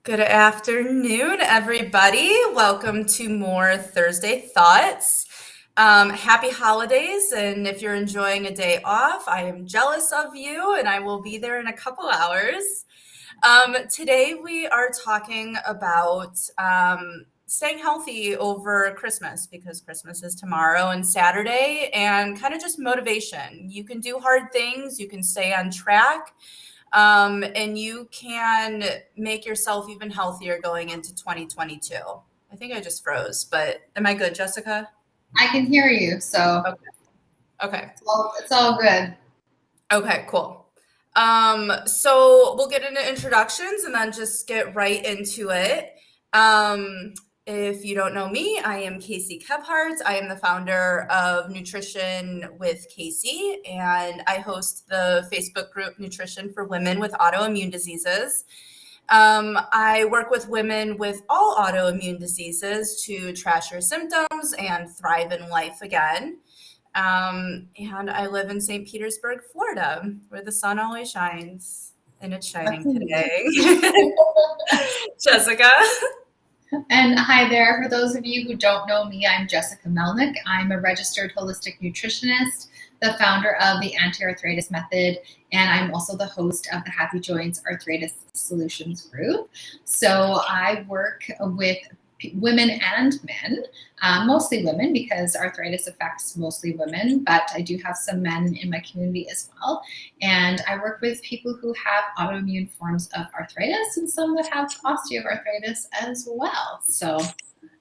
Good afternoon, everybody. Welcome to more Thursday Thoughts. Happy holidays, and if you're enjoying a day off, I am jealous of you, and I will be there in a couple hours. Today we are talking about staying healthy over Christmas because Christmas is tomorrow and Saturday, and kind of just motivation. You can do hard things, you can stay on track, and you can make yourself even healthier going into 2022. I think I just froze, but am I good, Jessica? I can hear you, so Okay. Okay. it's all good. Okay, cool. So we'll get into introductions and then just get right into it. If you don't know me, I am Casey Kephart. I am the founder of Nutrition with Casey, and I host the Facebook group Nutrition for Women with Autoimmune Diseases. I work with women with all autoimmune diseases to trash your symptoms and thrive in life again. And I live in St. Petersburg, Florida, where the sun always shines, and it's shining today. Jessica. And hi there. For those of you who don't know me, I'm Jessica Melnick. I'm a registered holistic nutritionist, the founder of the Anti-Arthritis Method, and I'm also the host of the Happy Joints Arthritis Solutions group. So I work with women and men, mostly women because arthritis affects mostly women, but I do have some men in my community as well. And I work with people who have autoimmune forms of arthritis and some that have osteoarthritis as well. So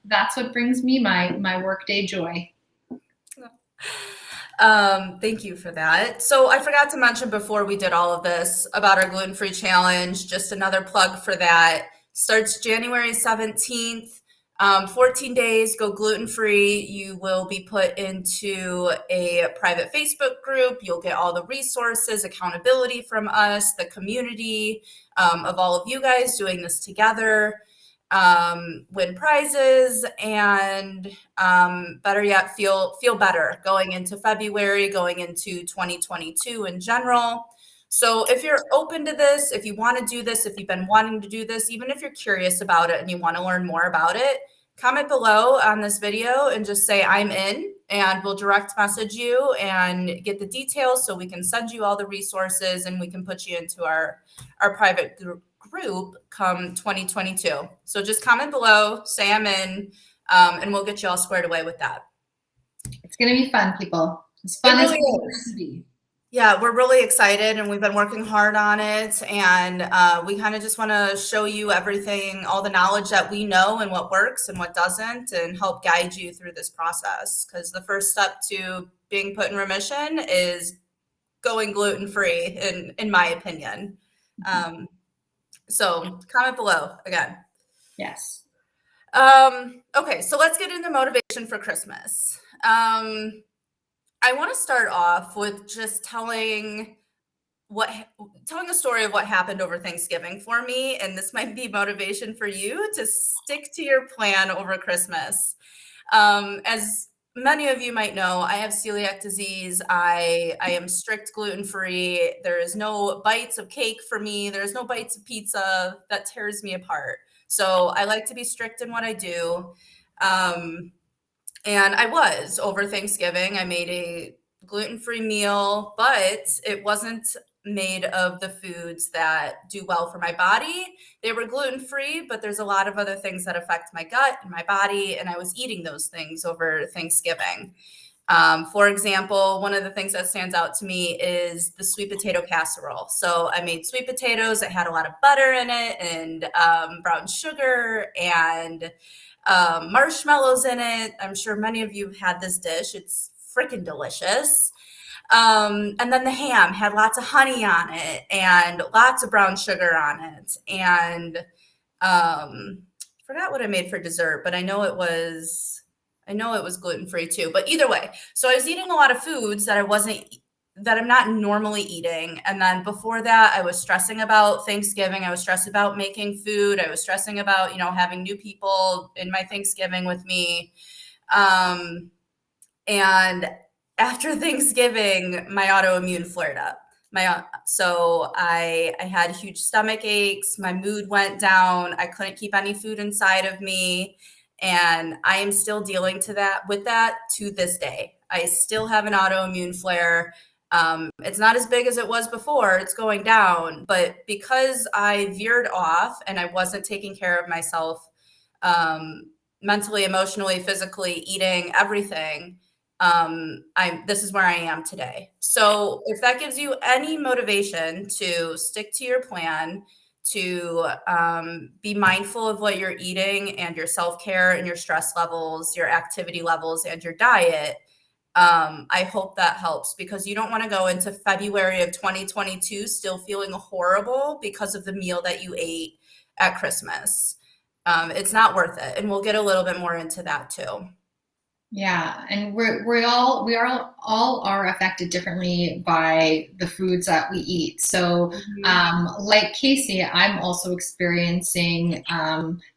that's what brings me my workday joy. Thank you for that. So I forgot to mention before we did all of this about our gluten-free challenge, just another plug for that. Starts January 17th. 14 days, go gluten-free. You will be put into a private Facebook group. You'll get all the resources, accountability from us, the community of all of you guys doing this together, win prizes, and better yet, feel better going into February, going into 2022 in general. So if you're open to this, if you want to do this, if you've been wanting to do this, even if you're curious about it and you want to learn more about it, comment below on this video and just say I'm in, and we'll direct message you and get the details so we can send you all the resources and we can put you into our private group come 2022. So just comment below, say I'm in, and we'll get you all squared away with that. It's going to be fun, people. It's fun as it can be. Yeah, we're really excited and we've been working hard on it, and we kind of just want to show you everything, all the knowledge that we know and what works and what doesn't, and help guide you through this process, because the first step to being put in remission is going gluten-free, in my opinion. So comment below again. Yes. Okay, so let's get into motivation for Christmas. I want to start off with just telling the story of what happened over Thanksgiving for me, and this might be motivation for you to stick to your plan over Christmas. As many of you might know, I have celiac disease. I am strict gluten-free. There is no bites of cake for me. There's no bites of pizza. That tears me apart. So I like to be strict in what I do. And I was over Thanksgiving. I made a gluten-free meal, but it wasn't made of the foods that do well for my body. They were gluten-free, but there's a lot of other things that affect my gut and my body, and I was eating those things over Thanksgiving. For example, one of the things that stands out to me is the sweet potato casserole. So I made sweet potatoes. It had a lot of butter in it and brown sugar and marshmallows in it. I'm sure many of you have had this dish. It's freaking delicious. And then the ham had lots of honey on it and lots of brown sugar on it. And forgot what I made for dessert, but I know it was gluten-free too. But either way, so I was eating a lot of foods that I'm not normally eating. And then before that, I was stressing about Thanksgiving. I was stressed about making food. I was stressing about, having new people in my Thanksgiving with me. And after Thanksgiving, my autoimmune flared up. So I had huge stomach aches. My mood went down. I couldn't keep any food inside of me, and I am still dealing with that to this day. I still have an autoimmune flare. It's not as big as it was before. It's going down, but because I veered off and I wasn't taking care of myself, mentally, emotionally, physically, eating, everything, this is where I am today. So if that gives you any motivation to stick to your plan, to be mindful of what you're eating and your self-care and your stress levels, your activity levels, and your diet, I hope that helps, because you don't want to go into February of 2022 still feeling horrible because of the meal that you ate at Christmas. It's not worth it. And we'll get a little bit more into that too. Yeah, and we all are affected differently by the foods that we eat. So, Mhm. like Casey, I'm also experiencing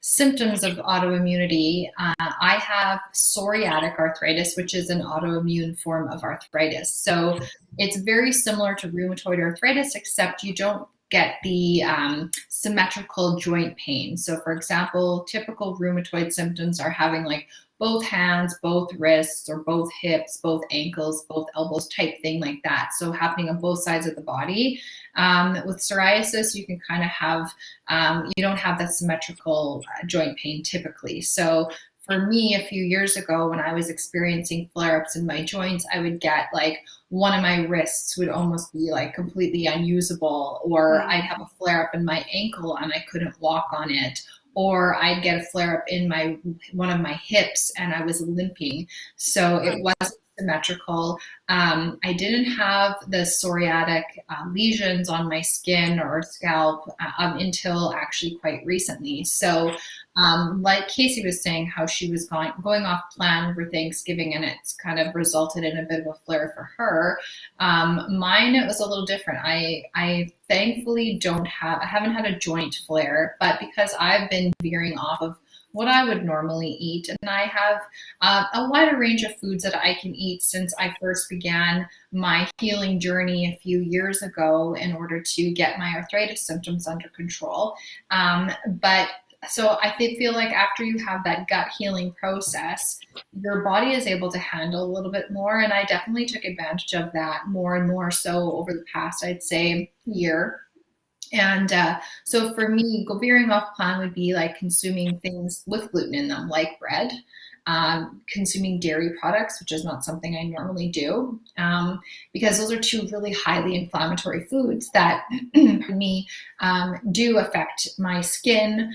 symptoms of autoimmunity. I have psoriatic arthritis, which is an autoimmune form of arthritis. So it's very similar to rheumatoid arthritis, except you don't get the symmetrical joint pain. So, for example, typical rheumatoid symptoms are having like both hands, both wrists, or both hips, both ankles, both elbows type thing like that. So happening on both sides of the body. With psoriasis, you can kind of have, you don't have that symmetrical joint pain typically. So for me, a few years ago, when I was experiencing flare-ups in my joints, I would get like one of my wrists would almost be like completely unusable, or I'd have a flare-up in my ankle and I couldn't walk on it, or I'd get a flare up in one of my hips and I was limping. So it wasn't symmetrical. I didn't have the psoriatic lesions on my skin or scalp until actually quite recently. So like Casey was saying, how she was going off plan for Thanksgiving, and it's kind of resulted in a bit of a flare for her. Mine, it was a little different. I thankfully I haven't had a joint flare, but because I've been veering off of what I would normally eat, and I have a wider range of foods that I can eat since I first began my healing journey a few years ago in order to get my arthritis symptoms under control. But so I feel like after you have that gut healing process, your body is able to handle a little bit more. And I definitely took advantage of that more and more so over the past, I'd say, year. And so for me, veering off plan would be like consuming things with gluten in them, like bread, consuming dairy products, which is not something I normally do, because those are two really highly inflammatory foods that, for me, do affect my skin.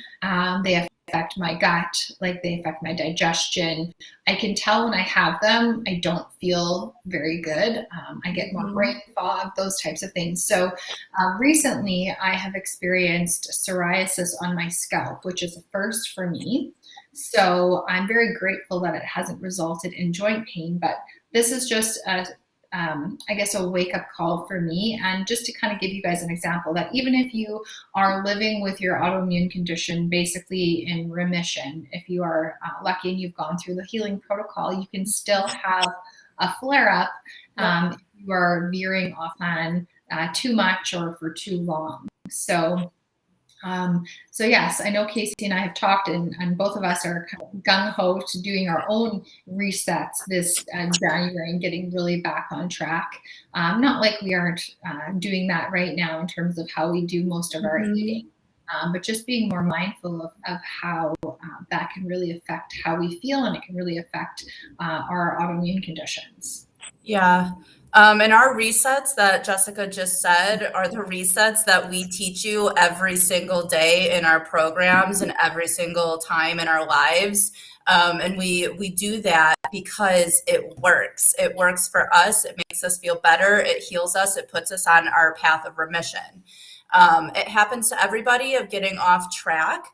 They affect my gut, like they affect my digestion. I can tell when I have them, I don't feel very good. I get more brain fog, those types of things. So recently, I have experienced psoriasis on my scalp, which is a first for me. So I'm very grateful that it hasn't resulted in joint pain, but this is just I guess a wake up call for me. And just to kind of give you guys an example that even if you are living with your autoimmune condition basically in remission, if you are lucky and you've gone through the healing protocol, you can still have a flare up if you are veering off on too much or for too long. So yes, I know Casey and I have talked, and both of us are kind of gung-ho to doing our own resets this January and getting really back on track. Not like we aren't doing that right now in terms of how we do most of our eating, but just being more mindful of how that can really affect how we feel, and it can really affect our autoimmune conditions. Yeah. And our resets that Jessica just said are the resets that we teach you every single day in our programs and every single time in our lives. And we do that because it works. It works for us. It makes us feel better. It heals us. It puts us on our path of remission. It happens to everybody of getting off track.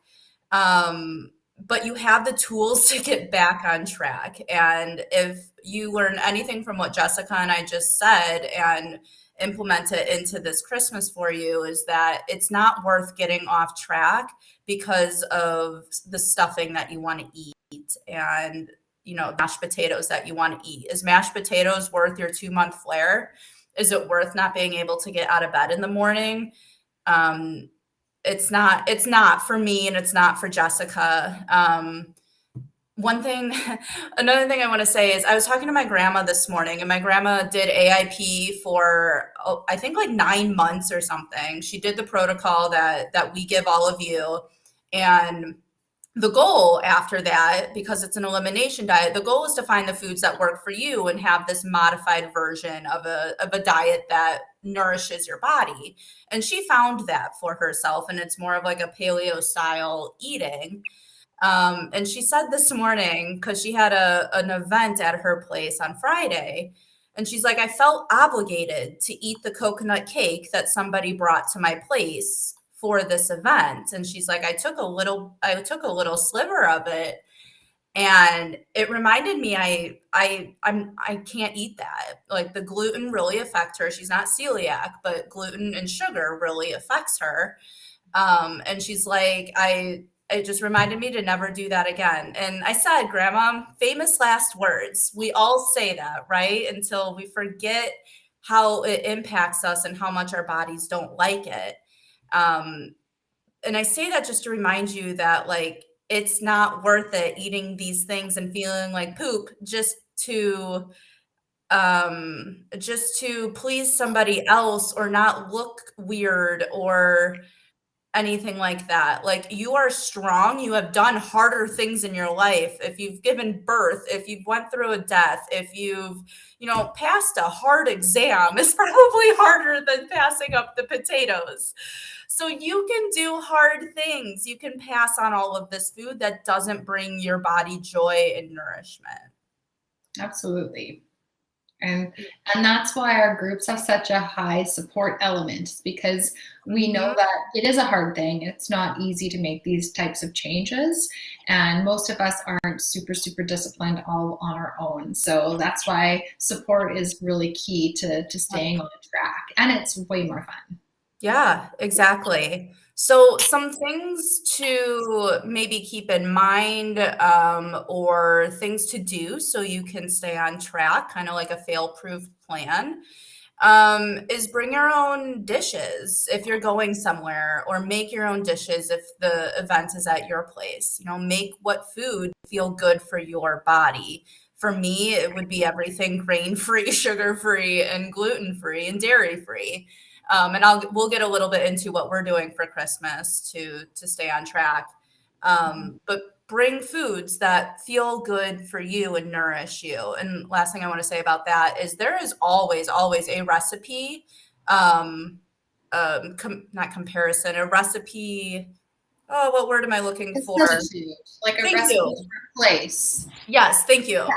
But you have the tools to get back on track. And if you learn anything from what Jessica and I just said and implement it into this Christmas for you, is that it's not worth getting off track because of the stuffing that you want to eat and, mashed potatoes that you want to eat. Is mashed potatoes worth your 2-month flare? is it worth not being able to get out of bed in the morning? Um, it's not for me, and it's not for Jessica. One thing Another thing I want to say is I was talking to my grandma this morning, and my grandma did AIP for, oh, I think like 9 months or something. She did the protocol that we give all of you. And the goal after that, because it's an elimination diet, the goal is to find the foods that work for you and have this modified version of a diet that nourishes your body. And she found that for herself, and it's more of like a paleo style eating. And she said this morning, because she had an event at her place on Friday, and she's like, I felt obligated to eat the coconut cake that somebody brought to my place for this event. And she's like, I took a little sliver of it, and it reminded me I can't eat that. Like, the gluten really affects her. She's not celiac, but gluten and sugar really affects her. And she's like, it just reminded me to never do that again. And I said, Grandma, famous last words. We all say that, right? Until we forget how it impacts us and how much our bodies don't like it. Um, and I say that just to remind you that, like, it's not worth it eating these things and feeling like poop just to please somebody else or not look weird or anything like that. Like, you are strong. You have done harder things in your life. If you've given birth, if you've went through a death, if you've passed a hard exam, is probably harder than passing up the potatoes. So you can do hard things. You can pass on all of this food that doesn't bring your body joy and nourishment. Absolutely. And that's why our groups have such a high support element, because we know Mhm. that it is a hard thing. It's not easy to make these types of changes, and most of us aren't super disciplined all on our own. So that's why support is really key to staying on track, and it's way more fun. Yeah, exactly. So some things to maybe keep in mind, or things to do so you can stay on track, kind of like a fail-proof plan, is bring your own dishes if you're going somewhere, or make your own dishes if the event is at your place. Make what food feel good for your body. For me, it would be everything grain-free, sugar-free, and gluten-free and dairy-free. And we'll get a little bit into what we're doing for Christmas to stay on track. But bring foods that feel good for you and nourish you. And last thing I want to say about that is there is always a recipe, not comparison, a recipe. Oh, what word am I looking A for? substitute, like a Thank recipe you. to replace. Yes, thank you.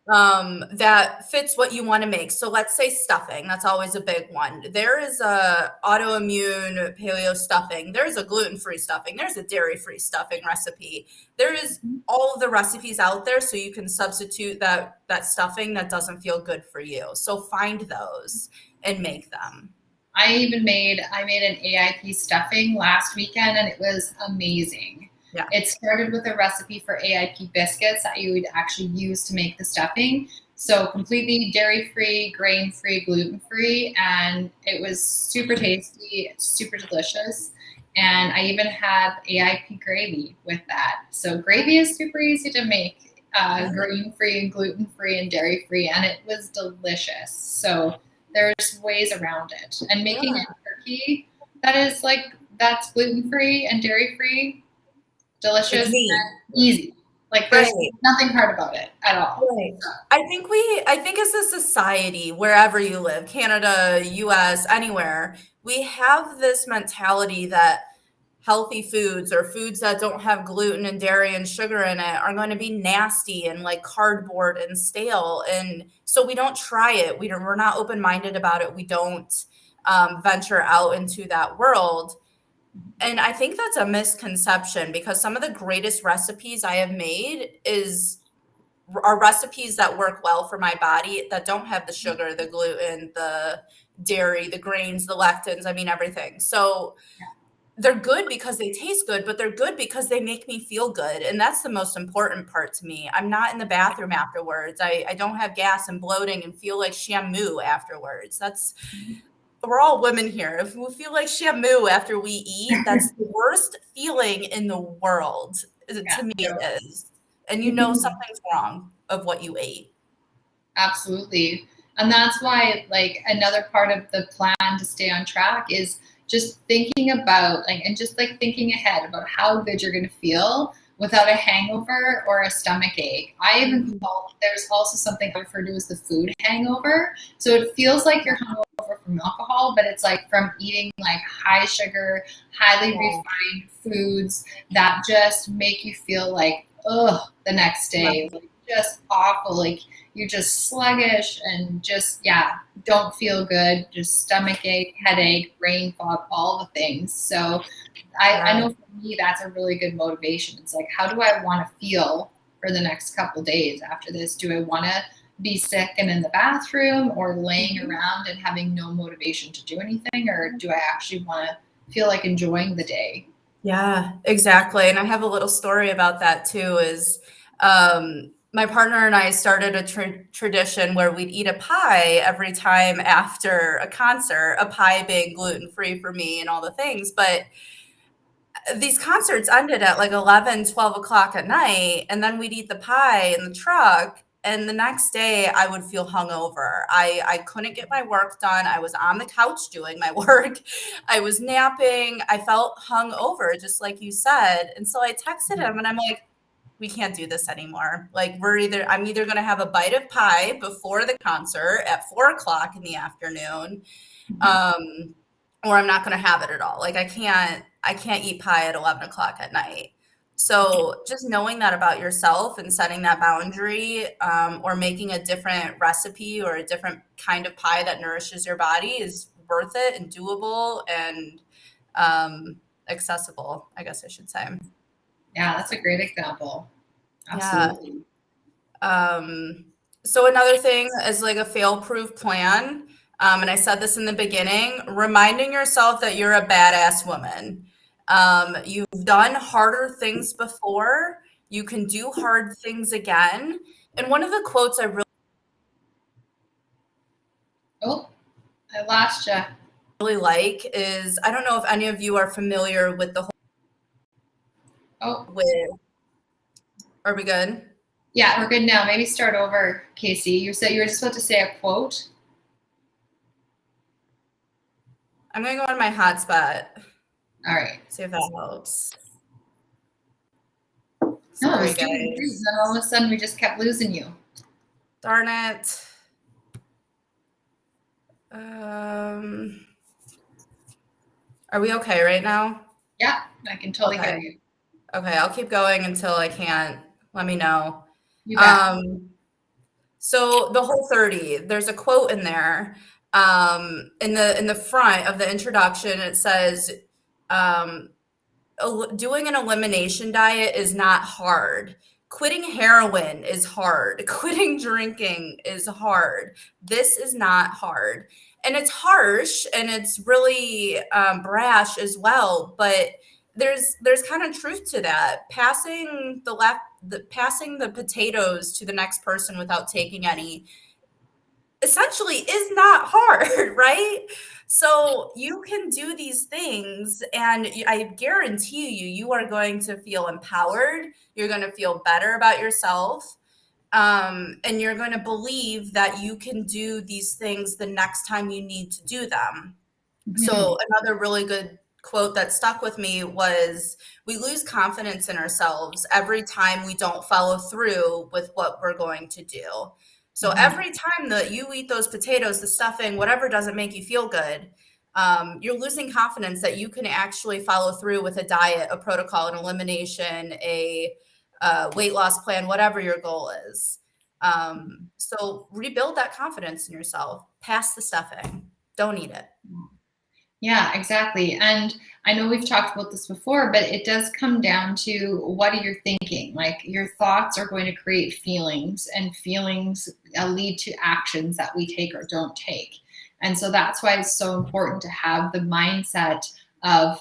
That fits what you want to make. So let's say stuffing. That's always a big one. There is a autoimmune paleo stuffing. There's a gluten-free stuffing. There's a dairy-free stuffing recipe. There is all of the recipes out there, so you can substitute that stuffing that doesn't feel good for you. So find those and make them. I made an AIP stuffing last weekend, and it was amazing. Yeah. It started with a recipe for AIP biscuits that you would actually use to make the stuffing. So completely dairy-free, grain-free, gluten-free, and it was super tasty, super delicious. And I even had AIP gravy with that. So gravy is super easy to make, grain-free and gluten-free and dairy-free, and it was delicious. So there's ways around it. And making Yeah. a turkey that's gluten free and dairy free, delicious It's me. and easy. Like there's Right. nothing hard about it at all. Right. I think as a society, wherever you live, Canada, US, anywhere, we have this mentality that healthy foods or foods that don't have gluten and dairy and sugar in it are going to be nasty and like cardboard and stale. And so we don't try it. We're not open-minded about it. We don't venture out into that world. And I think that's a misconception, because some of the greatest recipes I have made are recipes that work well for my body, that don't have the sugar, the gluten, the dairy, the grains, the lectins, I mean everything. So they're good because they taste good, but they're good because they make me feel good. And that's the most important part to me. I'm not in the bathroom afterwards. I don't have gas and bloating and feel like Shamu afterwards. We're all women here. If we feel like Shamu after we eat, that's the worst feeling in the world. Yeah, To me, so it is. And you know something's wrong of what you ate. absolutely. And that's why, like, another part of the plan to stay on track is just thinking about, like, and just like thinking ahead about how good you're going to feel without a hangover or a stomach ache. I even call, there's also something I refer to as the food hangover. So it feels like you're hungover from alcohol, but it's like from eating like high sugar, highly refined foods that just make you feel like, ugh, the next day, like just awful. Like, you're just sluggish and just, yeah, don't feel good, just stomach ache, headache, brain fog, all the things. So I know for me, that's a really good motivation. It's like, how do I want to feel for the next couple days after this? Do I want to be sick and in the bathroom or laying around and having no motivation to do anything? Or do I actually want to feel like enjoying the day? Yeah, exactly. And I have a little story about that too, is my partner and I started a tradition where we'd eat a pie every time after a concert, a pie being gluten-free for me and all the things. But these concerts ended at like 11, 12 o'clock at night, and then we'd eat the pie in the truck. And the next day I would feel hungover. I couldn't get my work done. I was on the couch doing my work. I was napping. I felt hungover, just like you said. And so I texted him and I'm like, we can't do this anymore. Like I'm either going to have a bite of pie before the concert at 4 o'clock in the afternoon, um, or I'm not going to have it at all. Like I can't eat pie at 11 o'clock at night. So just knowing that about yourself and setting that boundary, or making a different recipe or a different kind of pie that nourishes your body is worth it and doable and accessible, I guess I should say. Yeah, that's a great example. Yeah. Absolutely. So another thing is like a fail-proof plan. And I said this in the beginning, reminding yourself that you're a badass woman. You've done harder things before. You can do hard things again. And one of the quotes I Oh, I lost you. really like is, I don't know if any of you are familiar with the whole Oh, with, are we good? yeah, we're good now. Maybe start over, Casey. You said you were just about to say a quote. I'm gonna go on my hotspot. All right. See if that helps. No, it Sorry, was doing great. guys. Then all of a sudden we just kept losing you. Darn it. Um, are we okay right now? Yeah, I can totally hear Okay. you. Okay, I'll keep going until I can't. Let me know. You bet. So the Whole30, there's a quote in there. In the front of the introduction, it says, um, doing an elimination diet is not hard. Quitting heroin is hard. Quitting drinking is hard. This is not hard. And it's harsh and it's really brash as well. But there's kind of truth to that. Passing the potatoes to the next person without taking any essentially is not hard, right? So you can do these things, and I guarantee you, you are going to feel empowered. You're going to feel better about yourself. And you're going to believe that you can do these things the next time you need to do them. Mhm. So another really good quote that stuck with me was, we lose confidence in ourselves every time we don't follow through with what we're going to do. So Mhm. every time that you eat those potatoes, the stuffing, whatever doesn't make you feel good, you're losing confidence that you can actually follow through with a diet, a protocol, an elimination, a weight loss plan, whatever your goal is. So rebuild that confidence in yourself. Pass the stuffing. Don't eat it. Yeah, exactly. And I know we've talked about this before, but it does come down to what are you thinking? Like, your thoughts are going to create feelings, and feelings lead to actions that we take or don't take. And so that's why it's so important to have the mindset of,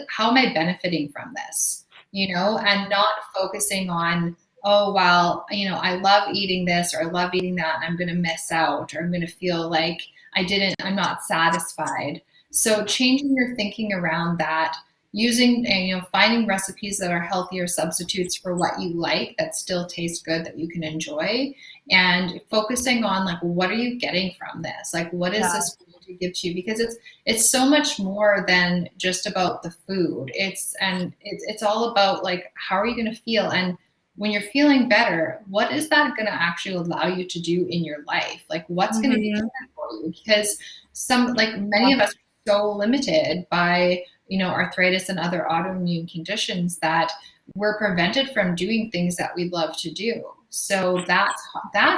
how am I benefiting from this? And not focusing on, oh, well, I love eating this or I love eating that and I'm going to miss out or I'm going to feel like I'm not satisfied. So changing your thinking around that, using and finding recipes that are healthier substitutes for what you like that still taste good that you can enjoy, and focusing on like, what are you getting from this? Like, what is Yeah. this going to give to you? Because it's so much more than just about the food. It's all about like, how are you going to feel? And when you're feeling better, what is that going to actually allow you to do in your life? Like, what's going to be Mhm. different for you? Because many of us are so limited by arthritis and other autoimmune conditions that we're prevented from doing things that we love to do. So that's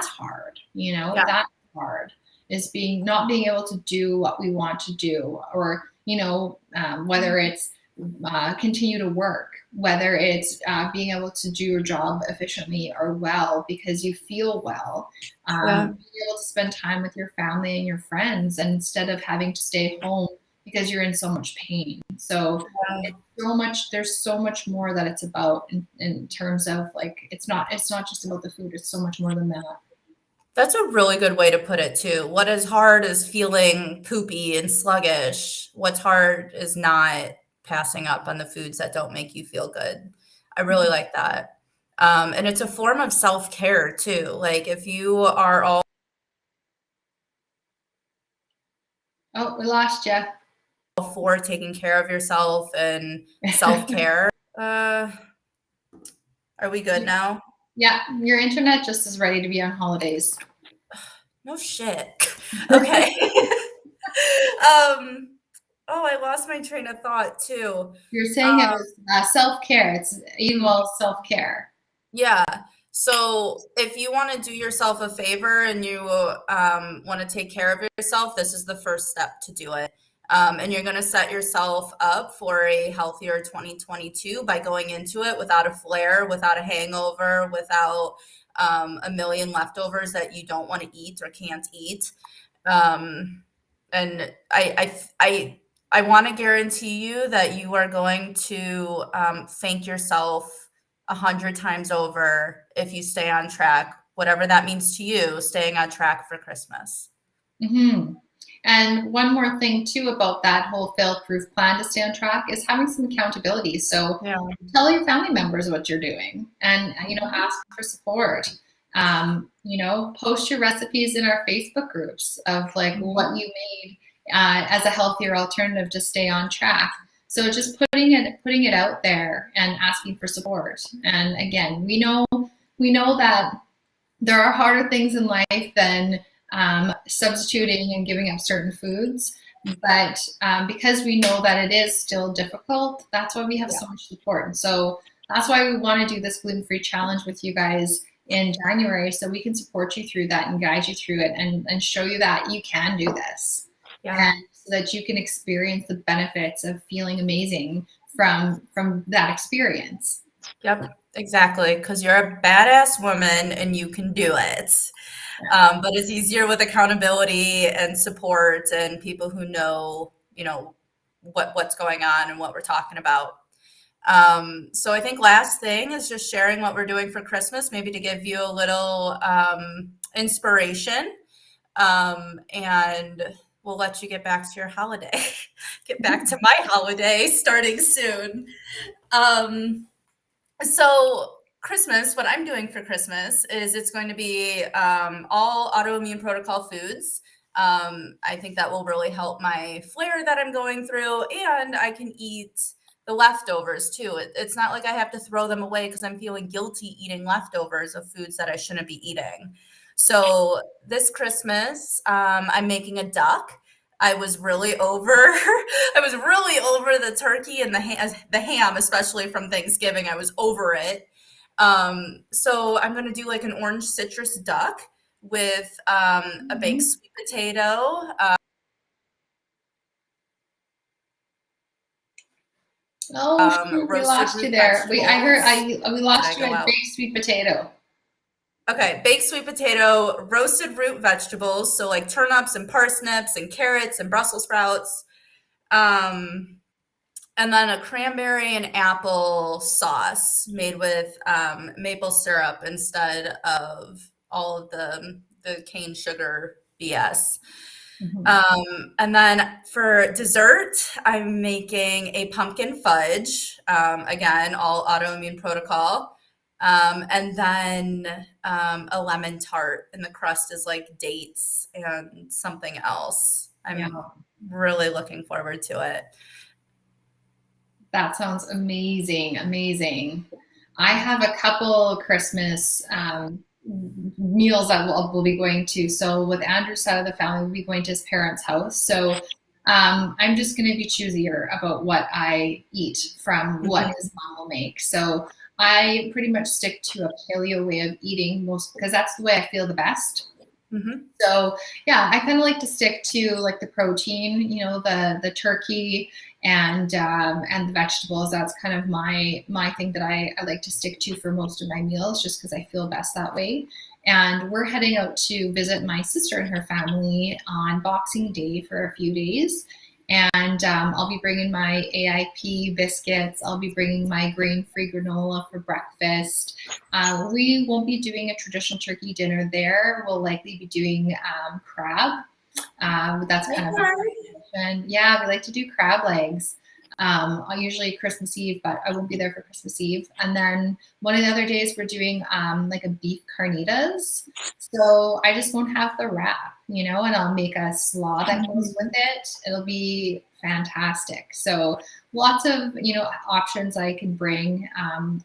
hard. Yeah. That's hard, is not being able to do what we want to do, or whether it's continue to work, whether it's being able to do your job efficiently or well because you feel well, Yeah. being able to spend time with your family and your friends, and instead of having to stay home because you're in so much pain. So there's so much more that it's about in terms of like, it's not just about the food, it's so much more than that. That's a really good way to put it too. What is hard is feeling poopy and sluggish. What's hard is not passing up on the foods that don't make you feel good. I really like that. And it's a form of self-care too. Like if you are all Oh, we lost you. for taking care of yourself and self-care, uh, are we good now? Yeah, your internet just is ready to be on holidays. No shit. Okay. Oh, I lost my train of thought too. You're saying it was self-care. It's involves self-care. Yeah. So if you want to do yourself a favor and you want to take care of yourself, this is the first step to do it. And you're going to set yourself up for a healthier 2022 by going into it without a flare, without a hangover, without a million leftovers that you don't want to eat or can't eat. Um, and I want to guarantee you that you are going to thank yourself 100 times over if you stay on track, whatever that means to you, staying on track for Christmas. Mm-hmm. And one more thing too about that whole fail-proof plan to stay on track is having some accountability. So Yeah. tell your family members what you're doing, and ask for support. Post your recipes in our Facebook groups of like what you made as a healthier alternative to stay on track. So just putting it out there and asking for support. And again, we know that there are harder things in life than substituting and giving up certain foods. But because we know that it is still difficult, that's why we have Yeah. so much support. And so that's why we want to do this gluten-free challenge with you guys in January, so we can support you through that and guide you through it, and show you that you can do this. Yeah. And so that you can experience the benefits of feeling amazing from that experience. Yep. Exactly. Because you're a badass woman and you can do it. But it's easier with accountability and support and people who know, what's going on and what we're talking about. So I think last thing is just sharing what we're doing for Christmas, maybe to give you a little inspiration. And we'll let you get back to your holiday. Get back to my holiday starting soon. Um, so Christmas, what I'm doing for Christmas is it's going to be all autoimmune protocol foods. I think that will really help my flare that I'm going through, and I can eat the leftovers too. It's not like I have to throw them away because I'm feeling guilty eating leftovers of foods that I shouldn't be eating. So this Christmas, I'm making a duck. I was really over I was really over the turkey and the ham, especially from Thanksgiving. I was over it. So I'm gonna do like an orange citrus duck with a baked Mhm. sweet potato. Oh shoot, we Roasted lost you root there. vegetables. We Did I lost you go at out? baked sweet potato. Okay, baked sweet potato, roasted root vegetables, so like turnips and parsnips and carrots and Brussels sprouts. Um, and then a cranberry and apple sauce made with maple syrup instead of all of the cane sugar BS. And then for dessert, I'm making a pumpkin fudge. Again, all autoimmune protocol. And then a lemon tart, and the crust is like dates and something else. I'm really looking forward to it. That sounds amazing, amazing. I have a couple Christmas meals that we'll be going to. So with Andrew's side of the family, we'll be going to his parents' house. So I'm just going to be choosier about what I eat from what his mom will make. So I pretty much stick to a paleo way of eating most because that's the way I feel the best. So yeah, I kind of like to stick to like the protein, you know, the turkey and the vegetables. That's kind of my thing that I like to stick to for most of my meals, just because I feel best that way. And we're heading out to visit my sister and her family on Boxing Day for a few days. And I'll be bringing my AIP biscuits. I'll be bringing my grain-free granola for breakfast. We won't be doing a traditional turkey dinner there. We'll likely be doing crab. That's kind of a tradition. Yeah, we like to do crab legs. I'll usually Christmas Eve, but I won't be there for Christmas Eve. And then one of the other days we're doing like a beef carnitas. So I just won't have the wrap, you know, and I'll make a slaw that goes with it. It'll be fantastic. So lots of, you know, options I can bring.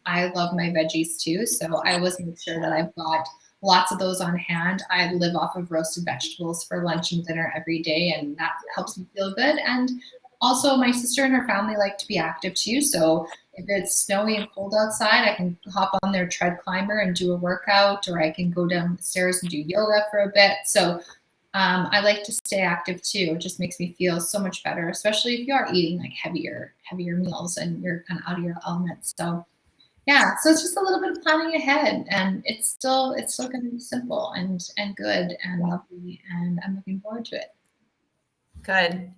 I love my veggies too. So I always make sure that I've got lots of those on hand. I live off of roasted vegetables for lunch and dinner every day, and that helps me feel good. And also, my sister and her family like to be active too. So if it's snowy and cold outside, I can hop on their tread climber and do a workout, or I can go downstairs and do yoga for a bit. So I like to stay active too. It just makes me feel so much better, especially if you are eating like heavier meals and you're kind of out of your element. So yeah, so it's just a little bit of planning ahead, and it's still going to be simple and good and lovely, and I'm looking forward to it. Good.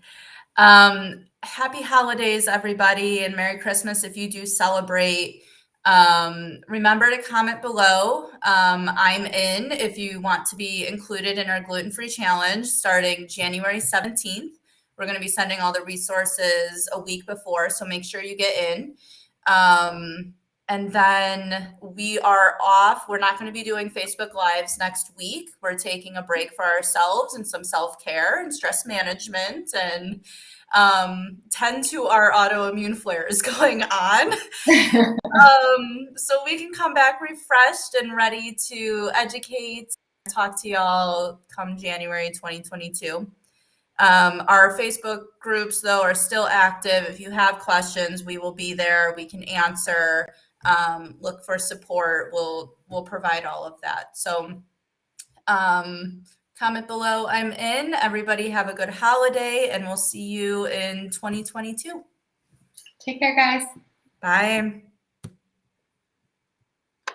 Happy holidays, everybody, and Merry Christmas if you do celebrate. Remember to comment below. I'm in if you want to be included in our gluten-free challenge starting January 17th. We're going to be sending all the resources a week before, so make sure you get in. And then we are off. We're not going to be doing Facebook Lives next week. We're taking a break for ourselves and some self-care and stress management and tend to our autoimmune flares going on. So we can come back refreshed and ready to educate and talk to y'all come January 2022. Our Facebook groups, though, are still active. If you have questions, we will be there. We can answer. Look for support. We'll provide all of that. So comment below. I'm in. Everybody have a good holiday, and we'll see you in 2022. Take care, guys. Bye.